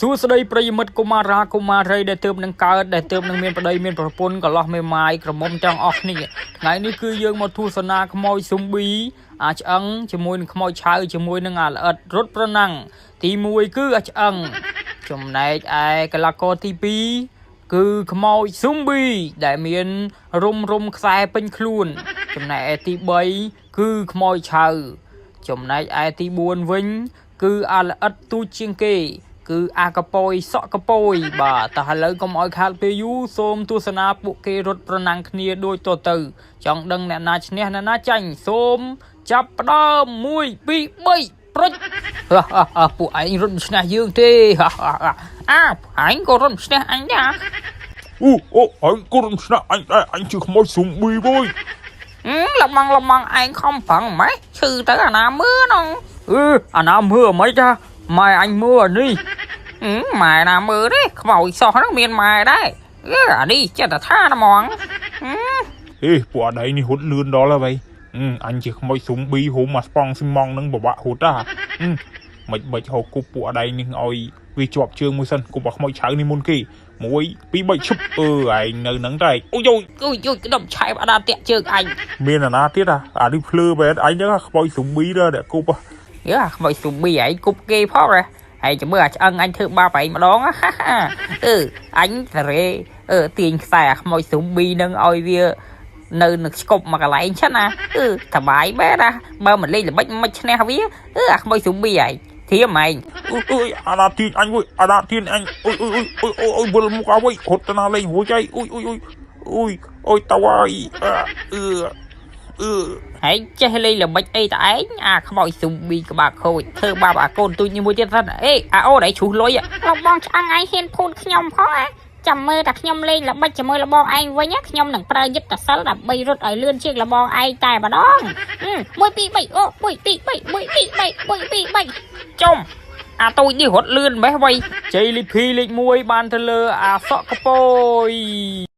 សួស្តីប្រិយមិត្តកុមារាកុមារីដែលទើបនឹងកើតដែលទើបនឹងមានប្តីមានប្រពន្ធកន្លោះមេម៉ាយក្រមុំទាំងអស់គ្នាថ្ងៃនេះគឺយើងមកទស្សនាខ្មោចស៊ុំប៊ីអាឆ្អឹងជាមួយនឹងខ្មោចឆៅជាមួយនឹងអាល្អិតរត់ប្រណាំងទី1គឺអាឆ្អឹងចំណែកឯកីឡាករទី2គឺខ្មោចស៊ុំប៊ីដែលមានរុំខ្សែពេញខ្លួនចំណែកឯទី3គឺខ្មោចឆៅចំណែកឯទី4វិញគឺអាល្អិតទូចជាងគេគឺអាកប៉ោយសក់កប៉ោយបាទតែឥឡូវកុំឲ្យខាតពេលយូរសូមទស្សនាពួកគេរត់ប្រណាំងគ្នាដូចតទៅចង់ដឹងអ្នកណាឈ្នះអ្នកណាចាញ់សូមចាប់ផ្ដើម1 2 3ប្រុចពួកឯងរត់ឈ្នះយើងទេអញក៏រត់ឈ្នះអញដែរអញក៏រត់ឈ្នះអញដែរអញជាខ្មោចស៊ុំប៊ីវ៉យលំងឯងខំប្រឹងម៉េចឈឺទៅអាណាមើលហ្នឹងអាណាមើលមិនចាម៉ែអញមើលអានេះម៉ែណាមើលទេខ្មោចសោះហ្នឹងមានម៉ែដែរអានេះចិត្តថាហ្មងពួកអីនេះហត់លឿនដល់ហើយអញជាខ្មោចស៊ុំប៊ីហូមមកស្ប៉ង់ស៊ីម៉ង់ហ្នឹងបបាក់ហត់មិនហៅគប់ពួកអីនេះឲ្យវាជាប់ជើងមួយសិនគប់ឲ្យខ្មោចឆៅនេះមុនគេ1 2 3ឈប់ឯងនៅហ្នឹងតែអូយក្ដុំឆែបអាដាតាក់ជើងអញមានអាណាទៀតអានេះភ្លឺបែបអញហ្នឹងខ្មោចស៊ុំប៊ីដែរអ្នកគប់ខ្មោចស៊ុំប៊ីឯងគប់គេផងហើយចាំមើលអាឆ្អឹងអញធ្វើបាបឯងម្ដងអញតារេទាញខ្សែអាខ្មោចស៊ុំប៊ីនឹងឲ្យវានៅនឹងស្គប់មកកន្លែងចឹងណាសបាយបែបណាបើមិនលេងល្បិចមិនឈ្នះវាអាខ្មោចស៊ុំប៊ីឯងធៀមឯងអាណាទាញអញវិញអាណាទាញអញអូយវិលមុខអើយហត់ទៅណាលេងរួចហើយអូយតើហើយចេះលេងល្បិចអីតឯងអាខ្មោចស៊ុំប៊ីក្បាលខូចធ្វើបាបអាកូនទូចនេះមួយទៀតសិនអាអូនឯងឈូសលុយលោកបងឆ្អឹងឯងហ៊ានភូតខ្ញុំផងចាំមើលតែខ្ញុំលេងល្បិចជាមួយលបងឯងវិញខ្ញុំនឹងប្រើយុទ្ធសាស្ត្រដើម្បីរត់ឲ្យលឿនជាងលបងឯងតែម្ដង1 2 3 1 2 3 ចុំអាទូចនេះរត់លឿនម៉េះវៃជ័យលីភីលេខ1បានទៅលើអាសក់កប៉ោយ